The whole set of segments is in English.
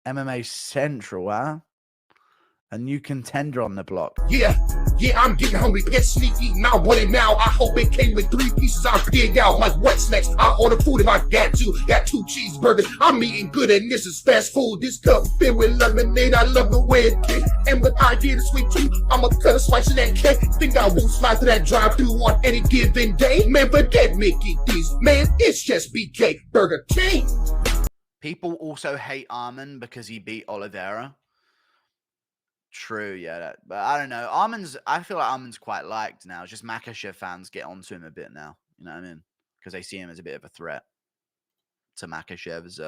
MMA Central, huh? A new contender on the block. Yeah, I'm getting hungry. Get sneaky. Now, what it now? I hope it came with 3 pieces. I'll dig out. Like, what's next? I'll order food if I got to. Got 2 cheeseburgers. I'm eating good, and this is fast food. This cup filled with lemonade. I love the way it tastes. And with idea to sweet too, I'ma cut a slice of that cake. Think I won't slide through that drive-thru on any given day. Man, forget Mickey D's. Man, it's just BK Burger King. People also hate Arman because he beat Oliveira. True, yeah, but I don't know. I feel like Arman's quite liked now. It's just Makhachev fans get onto him a bit now. You know what I mean? Because they see him as a bit of a threat to Makhachev's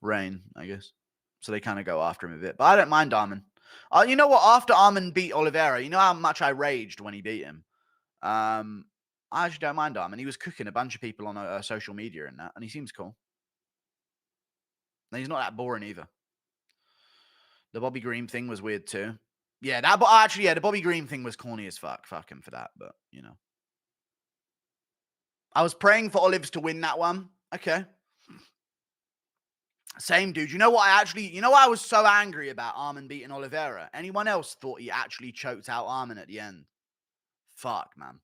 reign, I guess. So they kind of go after him a bit. But I don't mind Arman. You know what? After Arman beat Oliveira, you know how much I raged when he beat him? I actually don't mind Arman. He was cooking a bunch of people on social media and that, and he seems cool. And he's not that boring either. The Bobby Green thing was weird too. Yeah, the Bobby Green thing was corny as fuck. Fuck him for that, but you know. I was praying for Olives to win that one. Okay. Same dude. You know what I was so angry about Arman beating Oliveira? Anyone else thought he actually choked out Arman at the end? Fuck, man.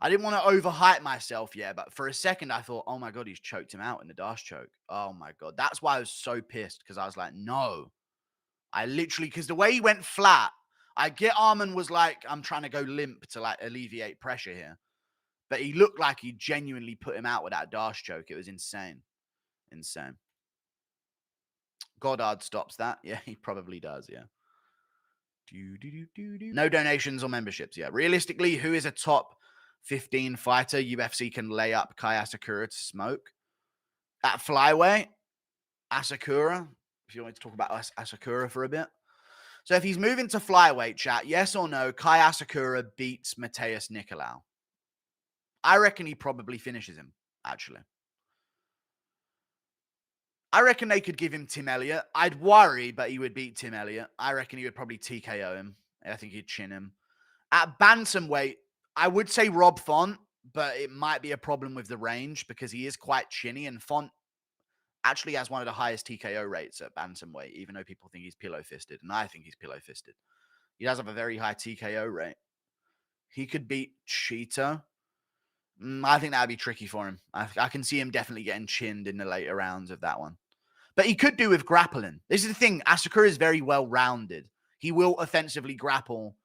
I didn't want to overhype myself, but for a second I thought, oh my God, he's choked him out in the dash choke. Oh my God. That's why I was so pissed, because I was like, no. Because the way he went flat, I get Arman was like, I'm trying to go limp to like alleviate pressure here. But he looked like he genuinely put him out with that dash choke. It was insane. Insane. Goddard stops that. Yeah, he probably does, yeah. No donations or memberships yet. Realistically, who is a top 15 fighter UFC can lay up Kai Asakura to smoke? At flyweight, Asakura. If you want to talk about Asakura for a bit. So if he's moving to flyweight, chat, yes or no, Kai Asakura beats Matheus Nicolau. I reckon he probably finishes him, actually. I reckon they could give him Tim Elliott. I'd worry, but he would beat Tim Elliott. I reckon he would probably TKO him. I think he'd chin him. At bantamweight, I would say Rob Font, but it might be a problem with the range because he is quite chinny, and Font actually has one of the highest TKO rates at bantamweight, even though people think he's pillow-fisted, and I think he's pillow-fisted. He does have a very high TKO rate. He could beat Cheetah. I think that would be tricky for him. I can see him definitely getting chinned in the later rounds of that one. But he could do with grappling. This is the thing. Asakura is very well-rounded. He will offensively grapple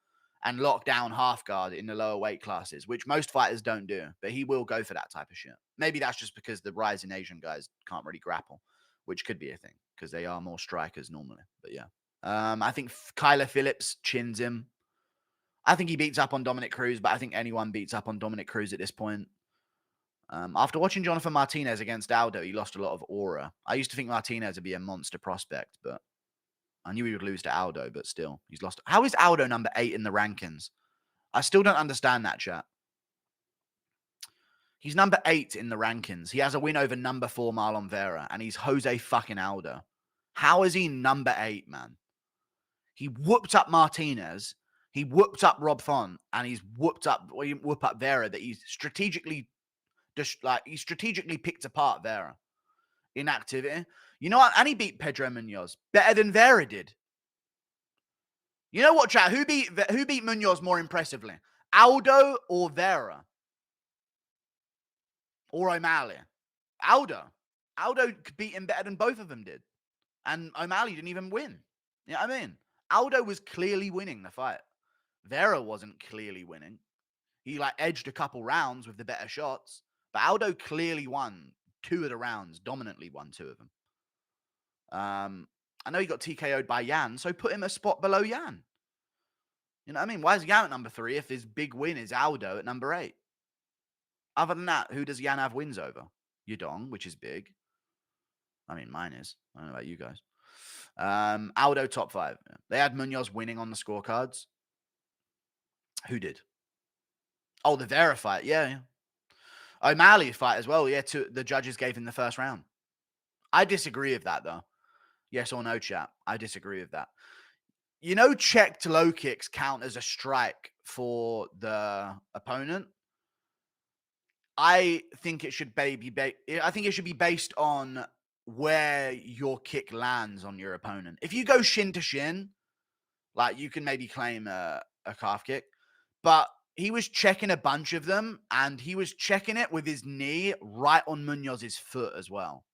and lock down half guard in the lower weight classes, which most fighters don't do. But he will go for that type of shit. Maybe that's just because the rising Asian guys can't really grapple, which could be a thing because they are more strikers normally. But yeah. I think Kyler Phillips chins him. I think he beats up on Dominic Cruz, but I think anyone beats up on Dominic Cruz at this point. After watching Jonathan Martinez against Aldo, he lost a lot of aura. I used to think Martinez would be a monster prospect, but I knew he would lose to Aldo, but still, he's lost. How is Aldo number 8 in the rankings? I still don't understand that, chat. He's number 8 in the rankings. He has a win over number 4 Marlon Vera, and he's Jose fucking Aldo. How is he number 8, man? He whooped up Martinez, he whooped up Rob Font, and he whooped up Vera. That he's strategically picked apart Vera in activity. You know what? And he beat Pedro Munoz better than Vera did. You know what, chat? Who beat Munoz more impressively? Aldo or Vera? Or O'Malley? Aldo beat him better than both of them did. And O'Malley didn't even win. You know what I mean? Aldo was clearly winning the fight. Vera wasn't clearly winning. He edged a couple rounds with the better shots. But Aldo clearly won 2 of the rounds, dominantly won 2 of them. I know he got TKO'd by Yan, so put him a spot below Yan. You know what I mean? Why is Yan at number 3 if his big win is Aldo at number 8? Other than that, who does Yan have wins over? Yudong, which is big. I mean, mine is. I don't know about you guys. Aldo top 5. They had Munoz winning on the scorecards. Who did? Oh, the Vera fight. Yeah. O'Malley fight as well. Yeah, the judges gave him the first round. I disagree with that, though. Yes or no, chat? I disagree with that. You know, checked low kicks count as a strike for the opponent. I think it should be based on where your kick lands on your opponent. If you go shin to shin, like you can maybe claim a calf kick, but he was checking a bunch of them, and he was checking it with his knee right on Munoz's foot as well.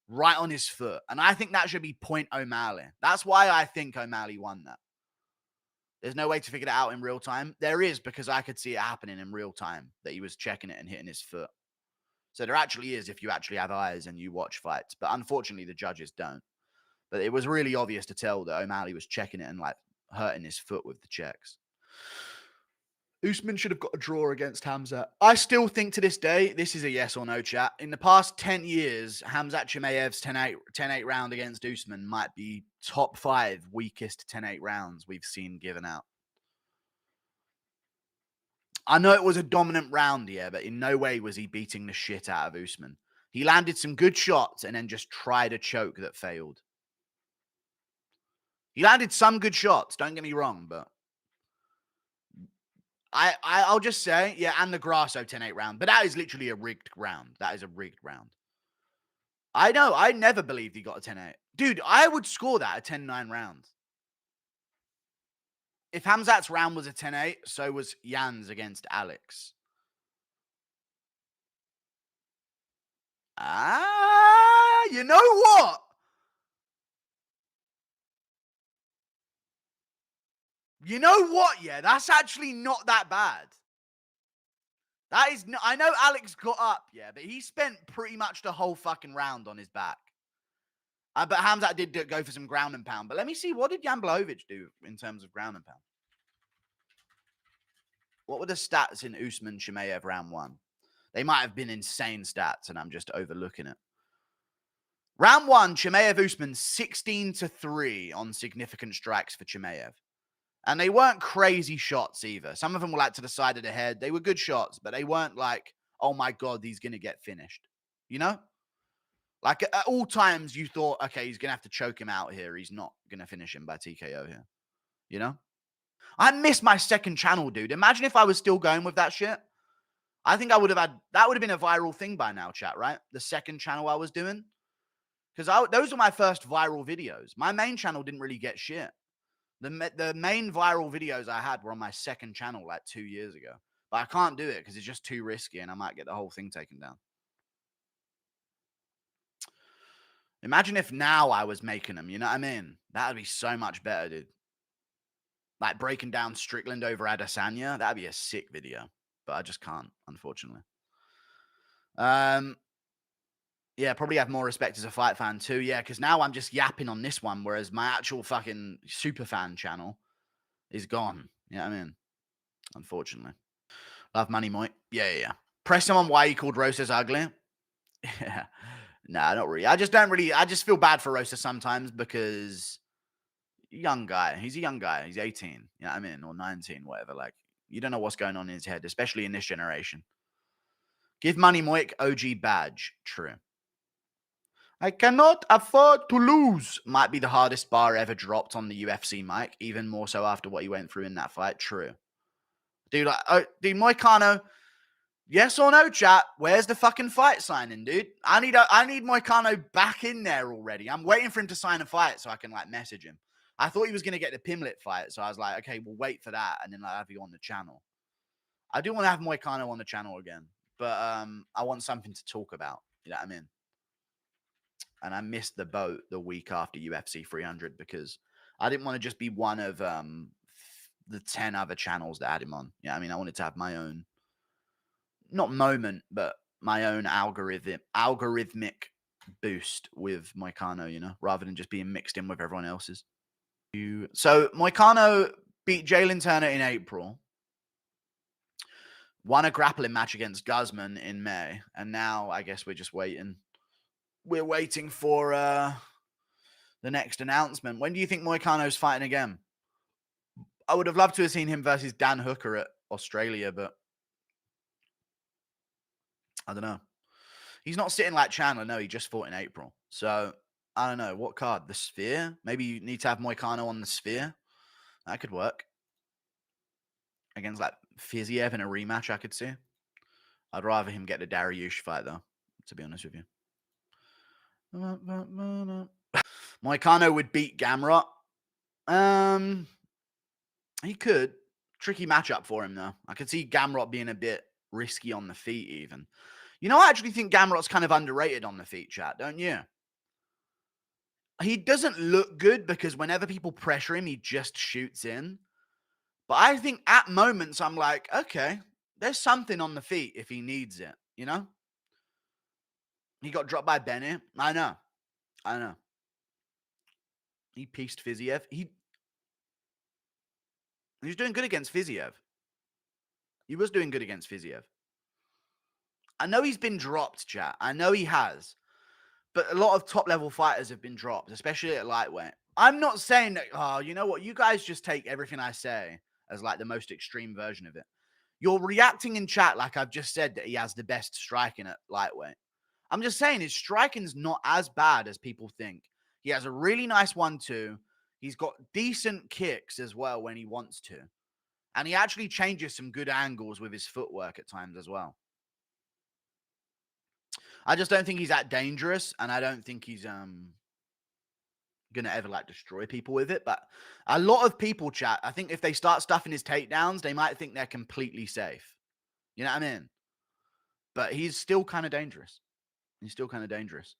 Right on his foot. And I think that should be point O'Malley. That's why I think O'Malley won that. There's no way to figure it out in real time. There is, because I could see it happening in real time, that he was checking it and hitting his foot. So there actually is, if you actually have eyes and you watch fights. But unfortunately, the judges don't. But it was really obvious to tell that O'Malley was checking it and like hurting his foot with the checks. Usman should have got a draw against Khamzat. I still think to this day, this is a yes or no chat. In the past 10 years, Khamzat Chimaev's 10-8 round against Usman might be top 5 weakest 10-8 rounds we've seen given out. I know it was a dominant round, yeah, but in no way was he beating the shit out of Usman. He landed some good shots and then just tried a choke that failed. He landed some good shots, don't get me wrong, but I'll just say, yeah, and the Grasso 10-8 round, but that is literally a rigged round. That is a rigged round. I know, I never believed he got a 10-8. Dude, I would score that a 10-9 round. If Khamzat's round was a 10-8, so was Jan's against Alex. You know what? You know what? Yeah, that's actually not that bad. That is, I know Alex got up, yeah, but he spent pretty much the whole fucking round on his back. But Khamzat did go for some ground and pound. But let me see, what did Jan Blachowicz do in terms of ground and pound? What were the stats in Usman Chimaev round 1? They might have been insane stats, and I'm just overlooking it. Round 1, Chimaev-Usman 16-3 on significant strikes for Chimaev. And they weren't crazy shots either. Some of them were like to the side of the head. They were good shots, but they weren't like, oh my God, he's going to get finished. You know? Like at all times you thought, okay, he's going to have to choke him out here. He's not going to finish him by TKO here. You know? I missed my second channel, dude. Imagine if I was still going with that shit. I think I would have had, that would have been a viral thing by now, chat, right? The second channel I was doing. Because those were my first viral videos. My main channel didn't really get shit. The main viral videos I had were on my second channel like 2 years ago. But I can't do it because it's just too risky and I might get the whole thing taken down. Imagine if now I was making them, you know what I mean? That would be so much better, dude. Like breaking down Strickland over Adesanya, that'd be a sick video. But I just can't, unfortunately. Yeah, probably have more respect as a fight fan too. Yeah, because now I'm just yapping on this one, whereas my actual fucking super fan channel is gone. You know what I mean? Unfortunately. Love money, Moit. Yeah. Press him on why he called Rosas ugly. Yeah. Nah, not really. I just feel bad for Rosa sometimes because young guy. He's a young guy. He's 18. You know what I mean? Or 19, whatever. Like, you don't know what's going on in his head, especially in this generation. Give money, Moik. OG badge. True. I cannot afford to lose. Might be the hardest bar ever dropped on the UFC mic, even more so after what he went through in that fight. True. Dude, dude, Moicano, yes or no, chat? Where's the fucking fight signing, dude? I need Moicano back in there already. I'm waiting for him to sign a fight so I can like message him. I thought he was going to get the Pimlet fight, so I was like, okay, we'll wait for that and then like, have you on the channel. I do want to have Moicano on the channel again, but I want something to talk about. You know what I mean? And I missed the boat the week after UFC 300 because I didn't want to just be one of the 10 other channels that had him on. Yeah, I mean, I wanted to have my own, not moment, but my own algorithmic boost with Moicano, you know, rather than just being mixed in with everyone else's. So Moicano beat Jalen Turner in April, won a grappling match against Guzman in May, and now I guess we're just waiting. We're waiting for the next announcement. When do you think Moicano's fighting again? I would have loved to have seen him versus Dan Hooker at Australia, but I don't know. He's not sitting like Chandler. No, he just fought in April. So, I don't know. What card? The Sphere? Maybe you need to have Moicano on the Sphere. That could work. Against like Fiziev in a rematch, I could see. I'd rather him get the Dariush fight, though, to be honest with you. Moicano would beat Gamrot. He could. Tricky matchup for him, though. I could see Gamrot being a bit risky on the feet, even. You know, I actually think Gamrot's kind of underrated on the feet, chat, don't you? He doesn't look good because whenever people pressure him, he just shoots in. But I think at moments, I'm like, okay, there's something on the feet if he needs it, you know? He got dropped by Benny. I know. He pieced Fiziev. He was doing good against Fiziev. He was doing good against Fiziev. I know he's been dropped, chat. I know he has. But a lot of top-level fighters have been dropped, especially at lightweight. I'm not saying that, oh, you know what? You guys just take everything I say as like the most extreme version of it. You're reacting in chat like I've just said that he has the best striking at lightweight. I'm just saying his striking's not as bad as people think. He has a really nice 1-2. He's got decent kicks as well when he wants to. And he actually changes some good angles with his footwork at times as well. I just don't think he's that dangerous, and I don't think he's gonna ever like destroy people with it. But a lot of people, chat, I think if they start stuffing his takedowns, they might think they're completely safe. You know what I mean? But he's still kind of dangerous. He's still kind of dangerous.